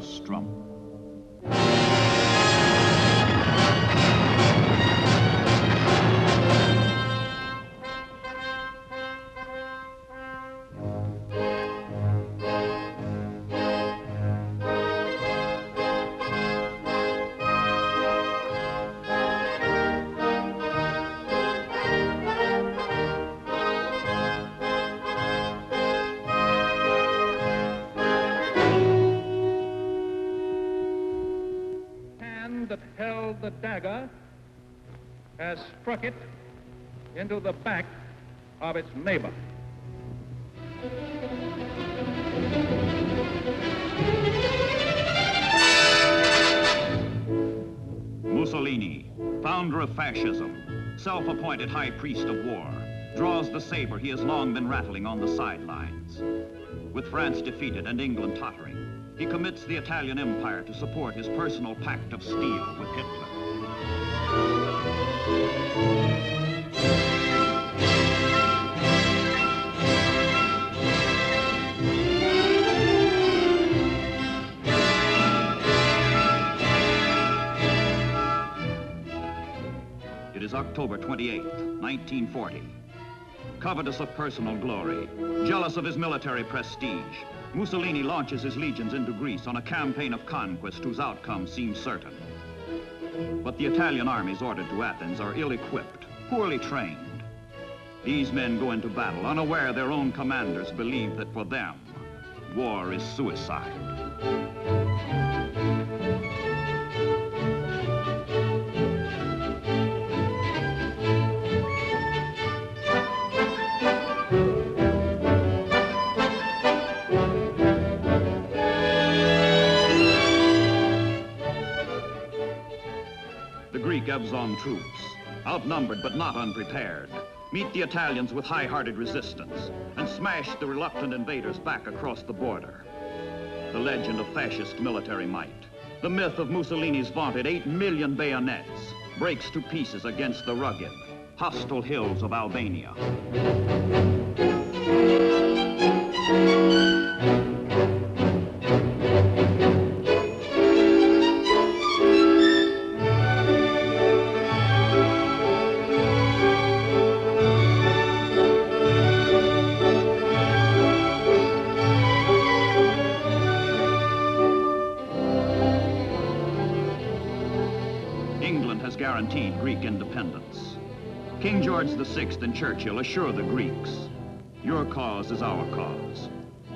Nostrum. That held the dagger has struck it into the back of its neighbor. Mussolini, founder of fascism, self-appointed high priest of war, draws the saber he has long been rattling on the sidelines. With France defeated and England tottering, he commits the Italian Empire to support his personal pact of steel with Hitler. It is October 28th, 1940. Covetous of personal glory, jealous of his military prestige, Mussolini launches his legions into Greece on a campaign of conquest whose outcome seems certain. But the Italian armies ordered to Athens are ill-equipped, poorly trained. These men go into battle unaware their own commanders believe that for them, war is suicide. Gabzon troops, outnumbered but not unprepared, meet the Italians with high-hearted resistance and smash the reluctant invaders back across the border. The legend of fascist military might, the myth of Mussolini's vaunted 8 million bayonets, breaks to pieces against the rugged, hostile hills of Albania. Guaranteed Greek independence. King George VI and Churchill assure the Greeks, your cause is our cause.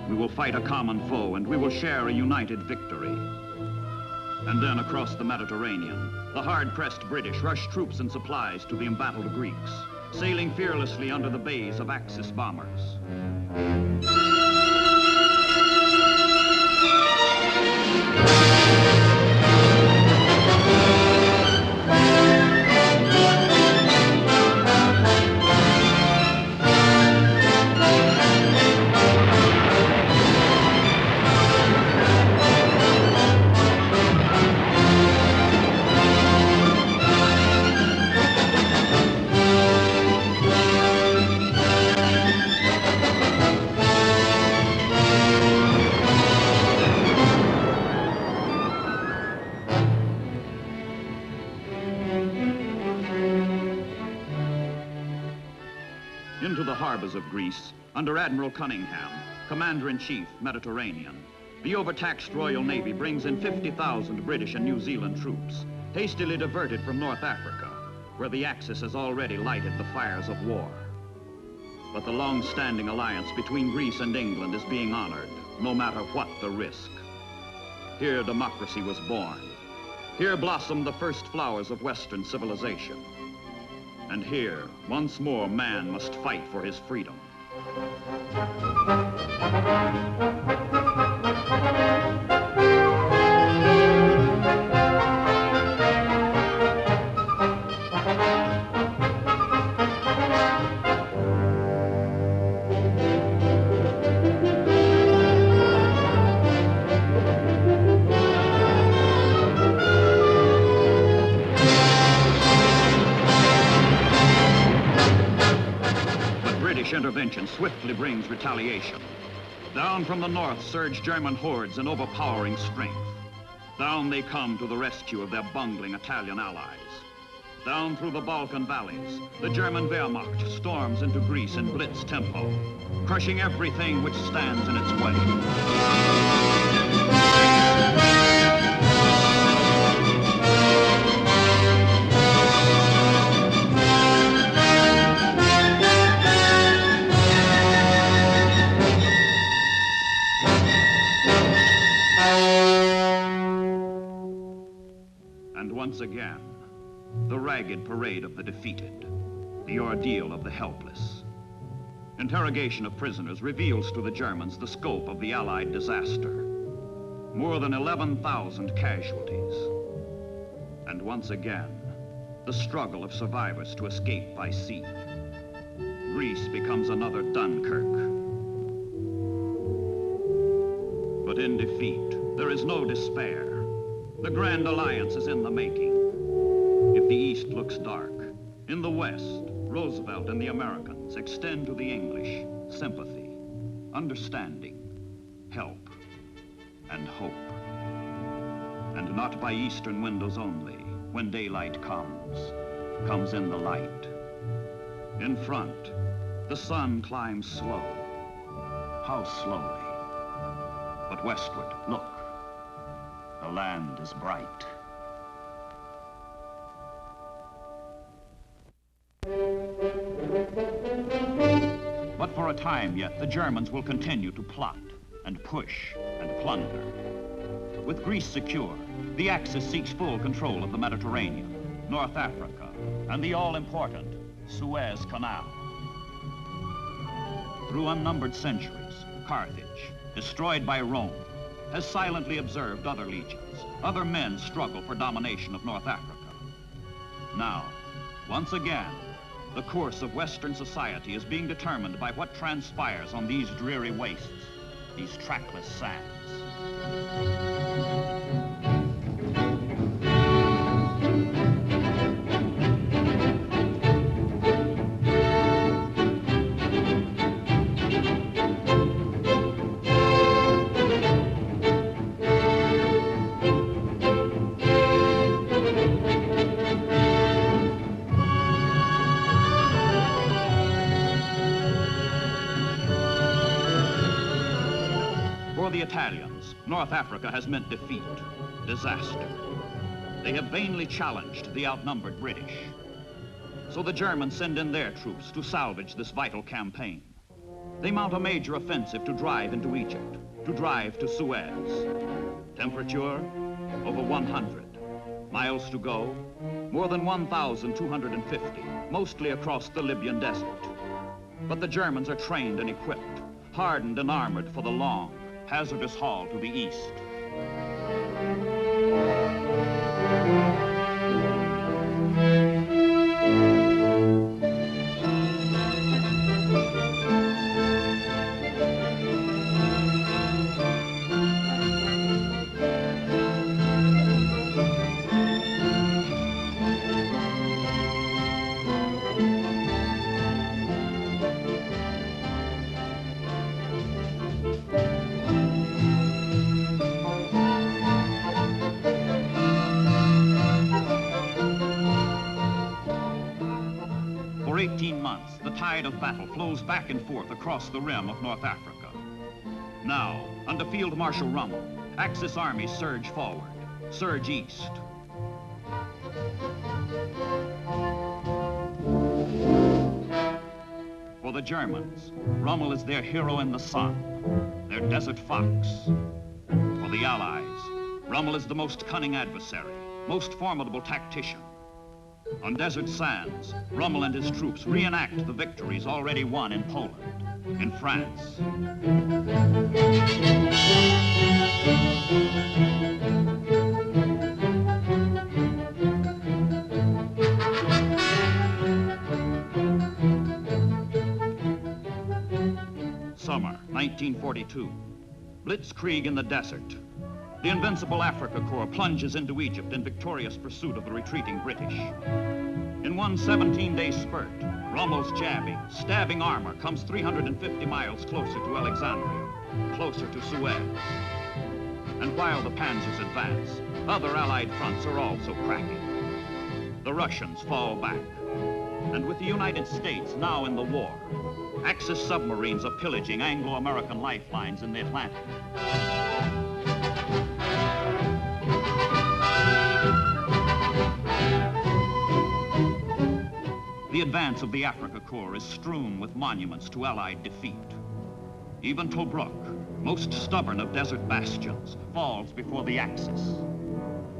We will fight a common foe and we will share a united victory. And then across the Mediterranean, the hard-pressed British rush troops and supplies to the embattled Greeks, sailing fearlessly under the bays of Axis bombers. Into the harbors of Greece, under Admiral Cunningham, Commander-in-Chief, Mediterranean, the overtaxed Royal Navy brings in 50,000 British and New Zealand troops, hastily diverted from North Africa, where the Axis has already lighted the fires of war. But the long-standing alliance between Greece and England is being honored, no matter what the risk. Here democracy was born. Here blossomed the first flowers of Western civilization. And here, once more, man must fight for his freedom. Intervention swiftly brings retaliation. Down from the north surge German hordes in overpowering strength. Down they come to the rescue of their bungling Italian allies. Down through the Balkan valleys, the German Wehrmacht storms into Greece in blitz tempo, crushing everything which stands in its way. And once again, the ragged parade of the defeated, the ordeal of the helpless. Interrogation of prisoners reveals to the Germans the scope of the Allied disaster. More than 11,000 casualties. And once again, the struggle of survivors to escape by sea. Greece becomes another Dunkirk. But in defeat, there is no despair. The Grand Alliance is in the making. If the East looks dark, in the West, Roosevelt and the Americans extend to the English sympathy, understanding, help, and hope. And not by eastern windows only, when daylight comes in the light. In front, the sun climbs slow. How slowly. But westward, look, the land is bright. But for a time yet, the Germans will continue to plot and push and plunder. With Greece secure, the Axis seeks full control of the Mediterranean, North Africa, and the all-important Suez Canal. Through unnumbered centuries, Carthage, destroyed by Rome, has silently observed other legions, other men struggle for domination of North Africa. Now, once again, the course of Western society is being determined by what transpires on these dreary wastes, these trackless sands. For the Italians, North Africa has meant defeat, disaster. They have vainly challenged the outnumbered British. So the Germans send in their troops to salvage this vital campaign. They mount a major offensive to drive into Egypt, to drive to Suez. Temperature, over 100. Miles to go, more than 1,250, mostly across the Libyan desert. But the Germans are trained and equipped, hardened and armored for the long, hazardous haul to the east. For 18 months, the tide of battle flows back and forth across the rim of North Africa. Now, under Field Marshal Rommel, Axis armies surge forward, surge east. For the Germans, Rommel is their hero in the sun, their desert fox. For the Allies, Rommel is the most cunning adversary, most formidable tactician. On desert sands, Rommel and his troops reenact the victories already won in Poland, in France. Summer, 1942. Blitzkrieg in the desert. The invincible Africa Corps plunges into Egypt in victorious pursuit of the retreating British. In one 17-day spurt, Rommel's jabbing, stabbing armor comes 350 miles closer to Alexandria, closer to Suez. And while the panzers advance, other Allied fronts are also cracking. The Russians fall back. And with the United States now in the war, Axis submarines are pillaging Anglo-American lifelines in the Atlantic. The advance of the Africa Corps is strewn with monuments to Allied defeat. Even Tobruk, most stubborn of desert bastions, falls before the Axis.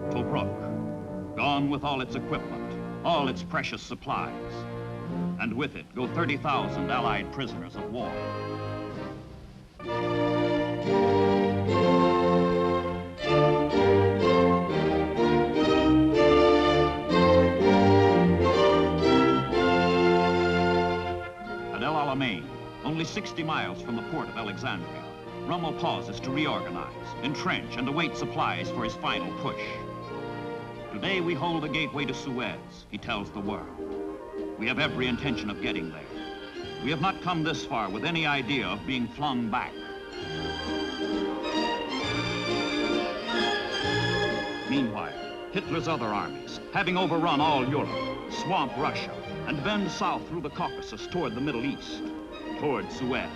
Tobruk, gone with all its equipment, all its precious supplies. And with it go 30,000 Allied prisoners of war. At El Alamein, only 60 miles from the port of Alexandria, Rommel pauses to reorganize, entrench, and await supplies for his final push. Today we hold the gateway to Suez, he tells the world. We have every intention of getting there. We have not come this far with any idea of being flung back. Meanwhile, Hitler's other armies, having overrun all Europe, swamp Russia, and bend south through the Caucasus toward the Middle East, toward Suez.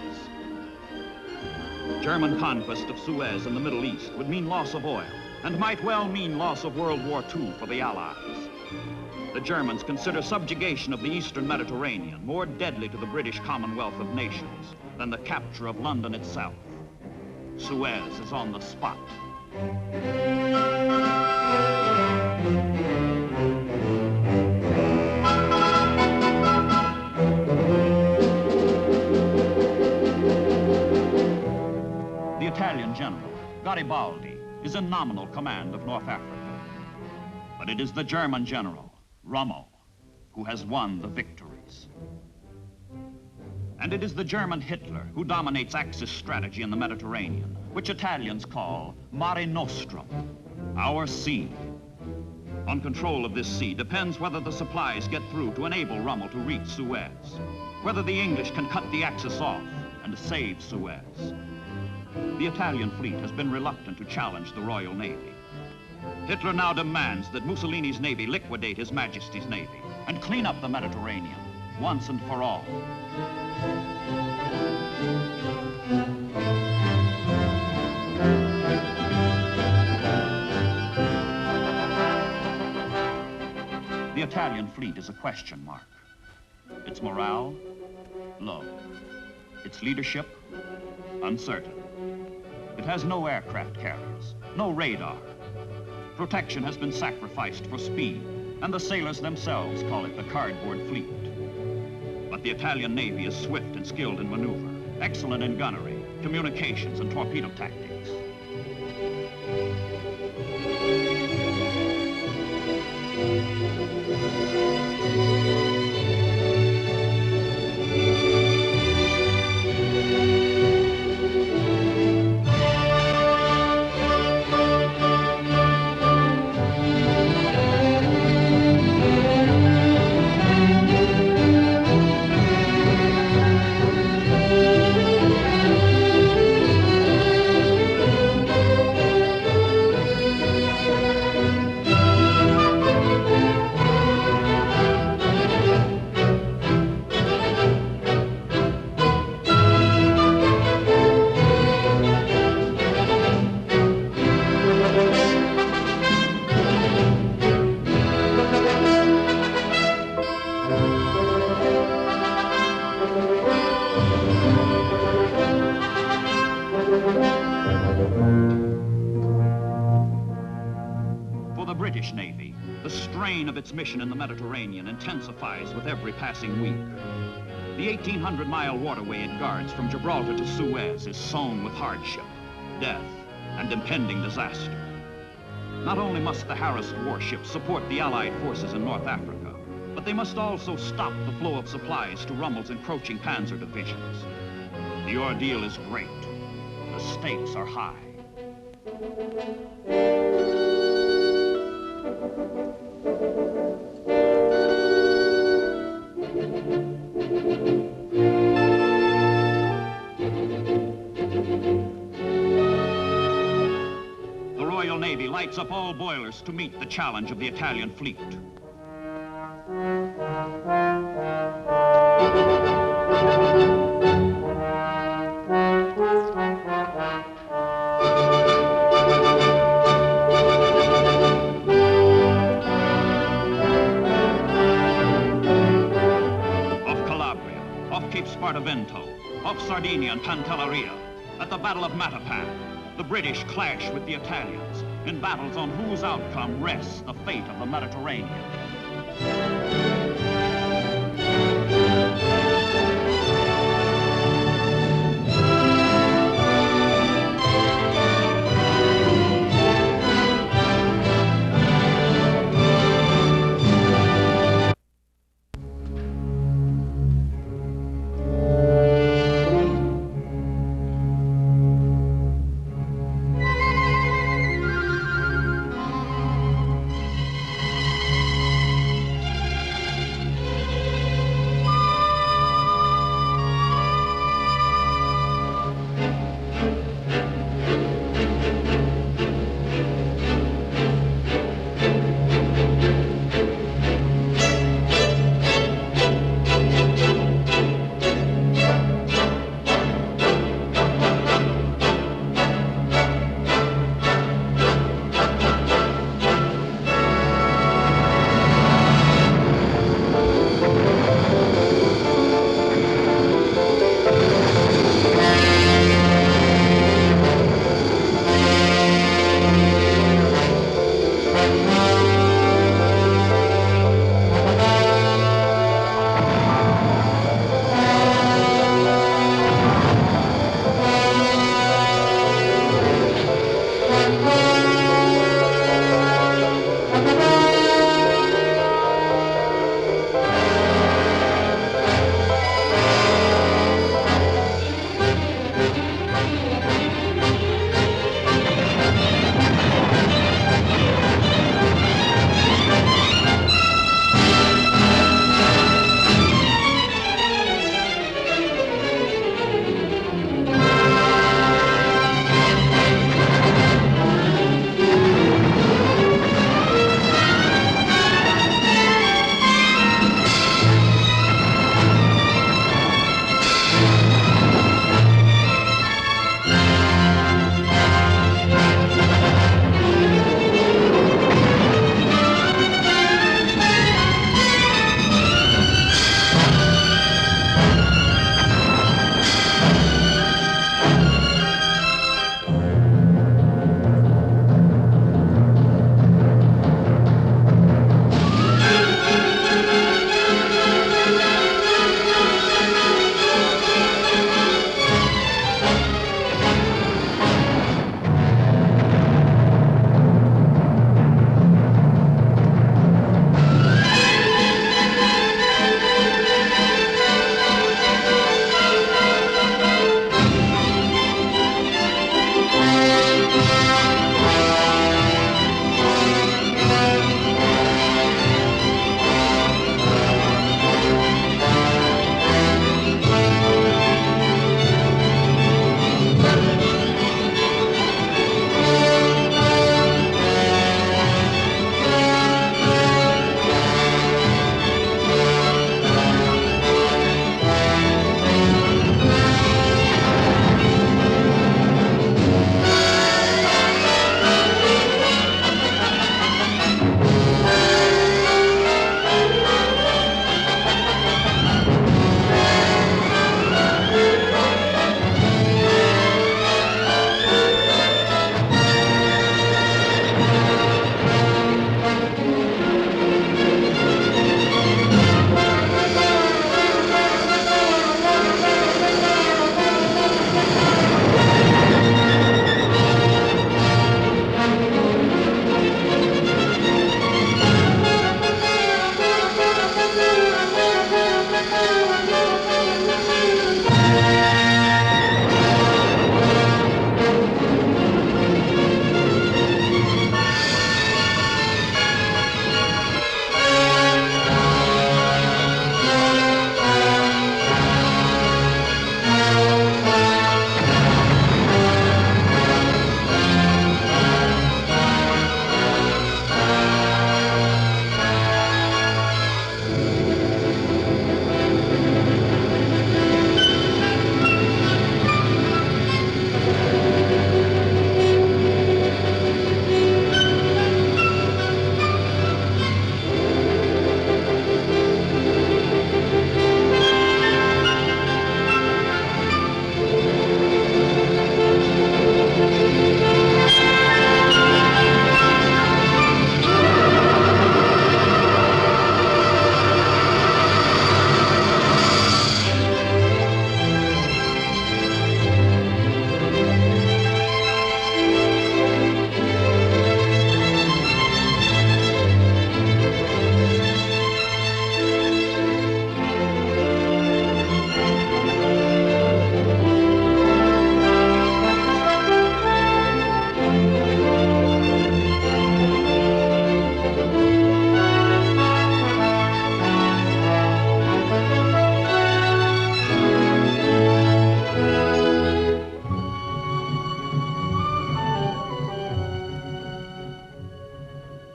German conquest of Suez in the Middle East would mean loss of oil, and might well mean loss of World War II for the Allies. The Germans consider subjugation of the Eastern Mediterranean more deadly to the British Commonwealth of Nations than the capture of London itself. Suez is on the spot. The Italian general, Gariboldi, is in nominal command of North Africa. But it is the German general, Rommel, who has won the victories. And it is the German Hitler who dominates Axis strategy in the Mediterranean, which Italians call Mare Nostrum, our sea. On control of this sea depends whether the supplies get through to enable Rommel to reach Suez, whether the English can cut the Axis off and save Suez. The Italian fleet has been reluctant to challenge the Royal Navy. Hitler now demands that Mussolini's navy liquidate His Majesty's navy and clean up the Mediterranean once and for all. The Italian fleet is a question mark. Its morale, low. Its leadership, uncertain. It has no aircraft carriers, no radar. Protection has been sacrificed for speed, and the sailors themselves call it the cardboard fleet. But the Italian Navy is swift and skilled in maneuver, excellent in gunnery, communications, and torpedo tactics. British Navy, the strain of its mission in the Mediterranean intensifies with every passing week. The 1,800-mile waterway it guards from Gibraltar to Suez is sown with hardship, death, and impending disaster. Not only must the harassed warships support the Allied forces in North Africa, but they must also stop the flow of supplies to Rommel's encroaching panzer divisions. The ordeal is great. The stakes are high. lights up all boilers to meet the challenge of the Italian fleet. Off Calabria, off Cape Spartivento, off Sardinia and Pantelleria, at the Battle of Matapan, the British clash with the Italians in battles on whose outcome rests the fate of the Mediterranean.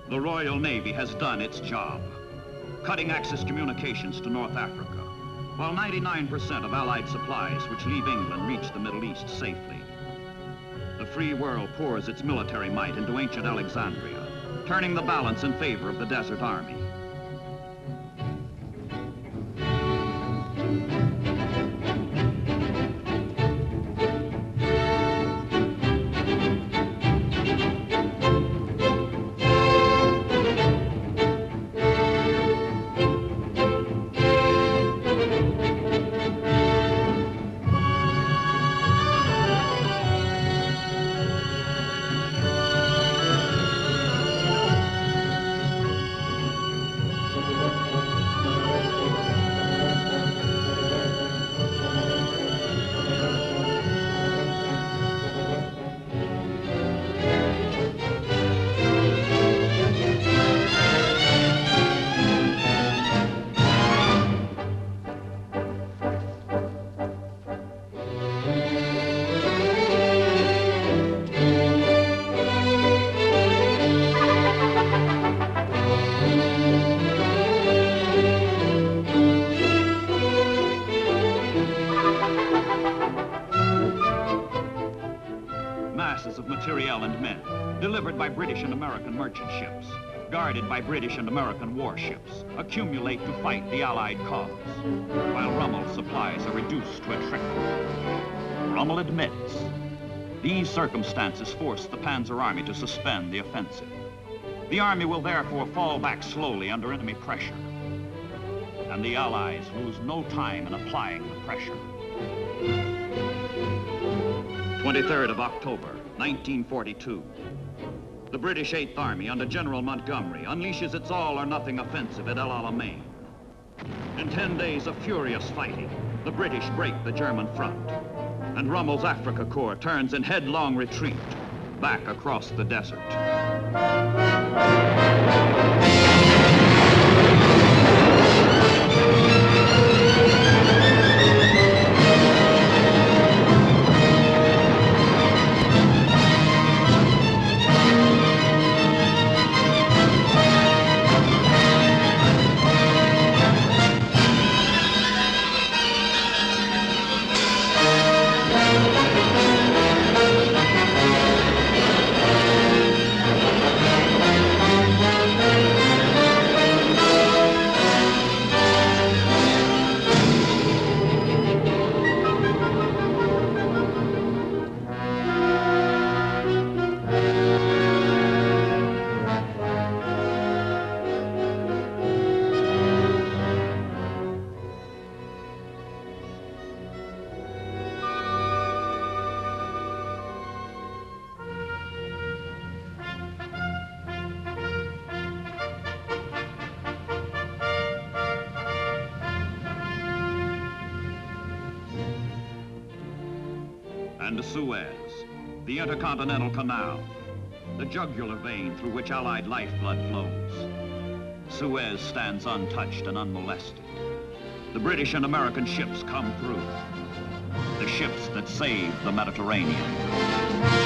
The Royal Navy has done its job, cutting access communications to North Africa, while 99% of Allied supplies which leave England reach the Middle East safely. The free world pours its military might into ancient Alexandria, turning the balance in favor of the Desert Army. Materiel and men, delivered by British and American merchant ships, guarded by British and American warships, accumulate to fight the Allied cause, while Rommel's supplies are reduced to a trickle. Rommel admits these circumstances forced the Panzer Army to suspend the offensive. The army will therefore fall back slowly under enemy pressure, and the Allies lose no time in applying the pressure. 23rd of October, 1942. The British 8th Army under General Montgomery unleashes its all-or-nothing offensive at El Alamein. In 10 days of furious fighting, the British break the German front, and Rommel's Africa Corps turns in headlong retreat back across the desert. And Suez, the Intercontinental Canal, the jugular vein through which Allied lifeblood flows. Suez stands untouched and unmolested. The British and American ships come through, the ships that saved the Mediterranean.